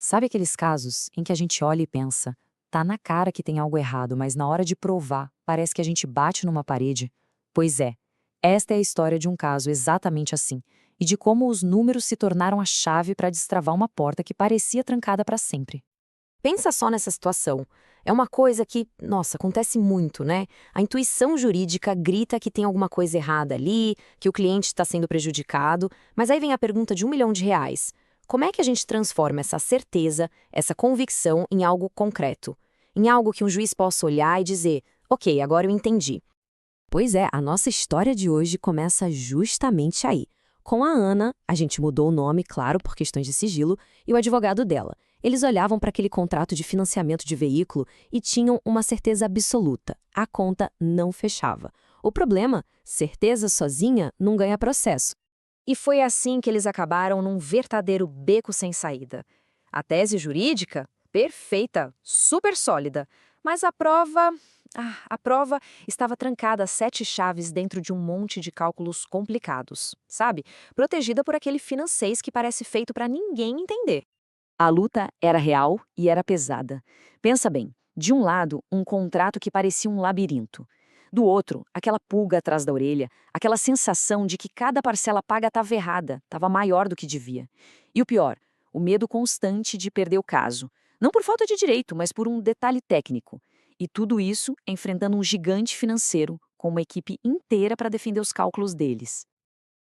Sabe aqueles casos em que a gente olha e pensa, tá na cara que tem algo errado, mas na hora de provar, parece que a gente bate numa parede? Pois é, esta é a história de um caso exatamente assim, e de como os números se tornaram a chave para destravar uma porta que parecia trancada para sempre. Pensa só nessa situação. É uma coisa que, nossa, acontece muito, né? A intuição jurídica grita que tem alguma coisa errada ali, que o cliente está sendo prejudicado, mas aí vem a pergunta de R$ 1 milhão. Como é que a gente transforma essa certeza, essa convicção em algo concreto? Em algo que um juiz possa olhar e dizer: ok, agora eu entendi. Pois é, a nossa história de hoje começa justamente aí. Com a Ana, a gente mudou o nome, claro, por questões de sigilo, e o advogado dela. Eles olhavam para aquele contrato de financiamento de veículo e tinham uma certeza absoluta: a conta não fechava. O problema, certeza sozinha não ganha processo. E foi assim que eles acabaram num verdadeiro beco sem saída. A tese jurídica, perfeita, super sólida, mas a prova estava trancada a 7 chaves dentro de um monte de cálculos complicados, sabe? Protegida por aquele financês que parece feito para ninguém entender. A luta era real e era pesada. Pensa bem, de um lado, um contrato que parecia um labirinto. Do outro, aquela pulga atrás da orelha, aquela sensação de que cada parcela paga estava errada, estava maior do que devia. E o pior, o medo constante de perder o caso. Não por falta de direito, mas por um detalhe técnico. E tudo isso enfrentando um gigante financeiro, com uma equipe inteira para defender os cálculos deles.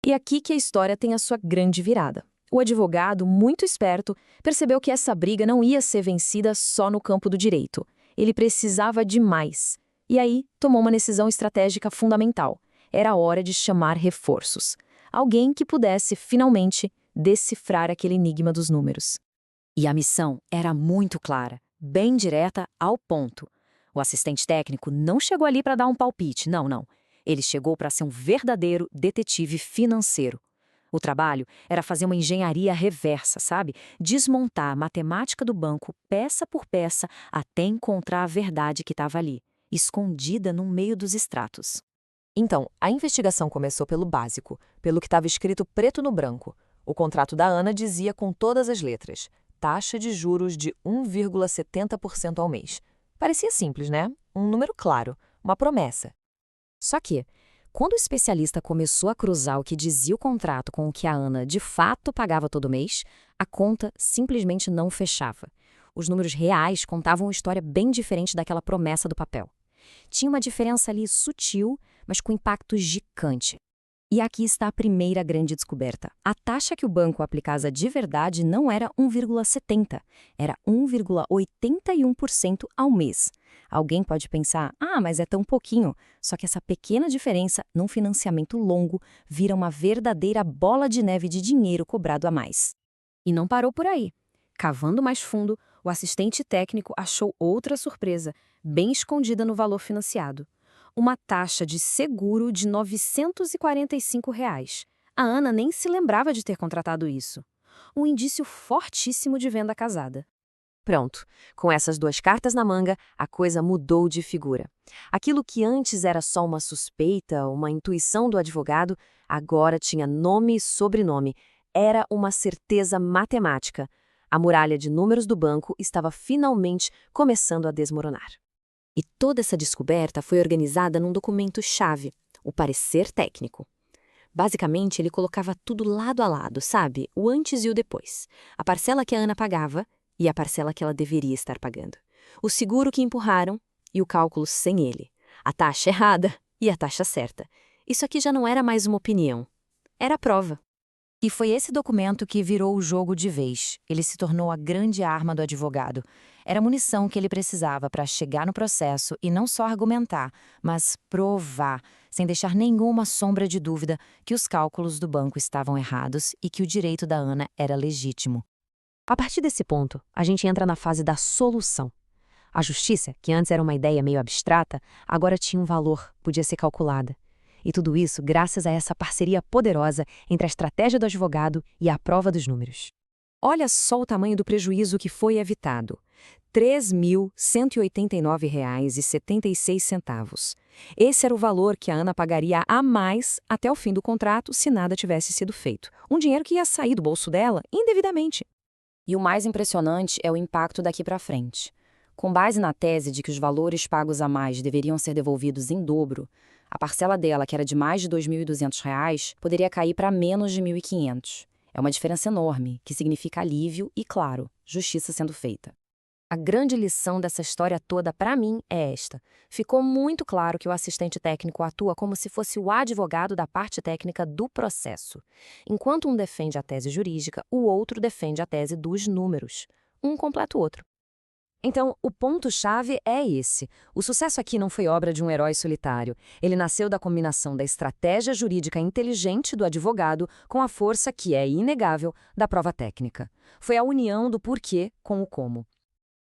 E aqui que a história tem a sua grande virada. O advogado, muito esperto, percebeu que essa briga não ia ser vencida só no campo do direito. Ele precisava de mais. E aí, tomou uma decisão estratégica fundamental. Era hora de chamar reforços. Alguém que pudesse, finalmente, decifrar aquele enigma dos números. E a missão era muito clara, bem direta ao ponto. O assistente técnico não chegou ali para dar um palpite, não, não. Ele chegou para ser um verdadeiro detetive financeiro. O trabalho era fazer uma engenharia reversa, sabe? Desmontar a matemática do banco peça por peça até encontrar a verdade que estava ali, escondida no meio dos extratos. Então, a investigação começou pelo básico, pelo que estava escrito preto no branco. O contrato da Ana dizia com todas as letras: taxa de juros de 1,70% ao mês. Parecia simples, né? Um número claro, uma promessa. Só que, quando o especialista começou a cruzar o que dizia o contrato com o que a Ana de fato pagava todo mês, a conta simplesmente não fechava. Os números reais contavam uma história bem diferente daquela promessa do papel. Tinha uma diferença ali sutil, mas com impacto gigante. E aqui está a primeira grande descoberta. A taxa que o banco aplicava de verdade não era 1,70, era 1,81% ao mês. Alguém pode pensar: mas é tão pouquinho. Só que essa pequena diferença, num financiamento longo, vira uma verdadeira bola de neve de dinheiro cobrado a mais. E não parou por aí. Cavando mais fundo, o assistente técnico achou outra surpresa, bem escondida no valor financiado: uma taxa de seguro de R$ 945. A Ana nem se lembrava de ter contratado isso. Um indício fortíssimo de venda casada. Pronto, com essas duas cartas na manga, a coisa mudou de figura. Aquilo que antes era só uma suspeita, uma intuição do advogado, agora tinha nome e sobrenome. Era uma certeza matemática. A muralha de números do banco estava finalmente começando a desmoronar. E toda essa descoberta foi organizada num documento-chave, o parecer técnico. Basicamente, ele colocava tudo lado a lado, sabe? O antes e o depois. A parcela que a Ana pagava e a parcela que ela deveria estar pagando. O seguro que empurraram e o cálculo sem ele. A taxa errada e a taxa certa. Isso aqui já não era mais uma opinião. Era a prova. E foi esse documento que virou o jogo de vez. Ele se tornou a grande arma do advogado. Era a munição que ele precisava para chegar no processo e não só argumentar, mas provar, sem deixar nenhuma sombra de dúvida, que os cálculos do banco estavam errados e que o direito da Ana era legítimo. A partir desse ponto, a gente entra na fase da solução. A justiça, que antes era uma ideia meio abstrata, agora tinha um valor, podia ser calculada. E tudo isso graças a essa parceria poderosa entre a estratégia do advogado e a prova dos números. Olha só o tamanho do prejuízo que foi evitado: R$ 3.189,76. Esse era o valor que a Ana pagaria a mais até o fim do contrato se nada tivesse sido feito. Um dinheiro que ia sair do bolso dela indevidamente. E o mais impressionante é o impacto daqui para frente. Com base na tese de que os valores pagos a mais deveriam ser devolvidos em dobro, a parcela dela, que era de mais de R$ 2.200, poderia cair para menos de R$ 1.500. É uma diferença enorme, que significa alívio e, claro, justiça sendo feita. A grande lição dessa história toda, para mim, é esta. Ficou muito claro que o assistente técnico atua como se fosse o advogado da parte técnica do processo. Enquanto um defende a tese jurídica, o outro defende a tese dos números. Um completa o outro. Então, o ponto-chave é esse. O sucesso aqui não foi obra de um herói solitário. Ele nasceu da combinação da estratégia jurídica inteligente do advogado com a força, que é inegável, da prova técnica. Foi a união do porquê com o como.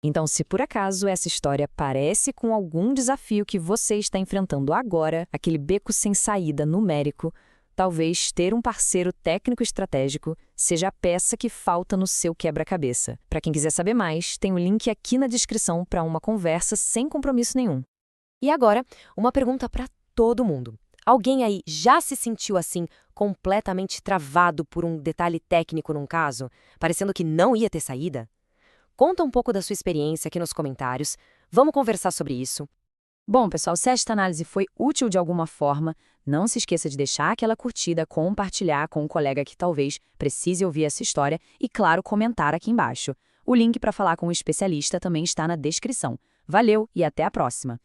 Então, se por acaso essa história parece com algum desafio que você está enfrentando agora, aquele beco sem saída numérico, talvez ter um parceiro técnico estratégico seja a peça que falta no seu quebra-cabeça. Para quem quiser saber mais, tem um link aqui na descrição para uma conversa sem compromisso nenhum. E agora, uma pergunta para todo mundo. Alguém aí já se sentiu assim, completamente travado por um detalhe técnico num caso, parecendo que não ia ter saída? Conta um pouco da sua experiência aqui nos comentários. Vamos conversar sobre isso. Bom, pessoal, se esta análise foi útil de alguma forma, não se esqueça de deixar aquela curtida, compartilhar com um colega que talvez precise ouvir essa história e, claro, comentar aqui embaixo. O link para falar com o especialista também está na descrição. Valeu e até a próxima!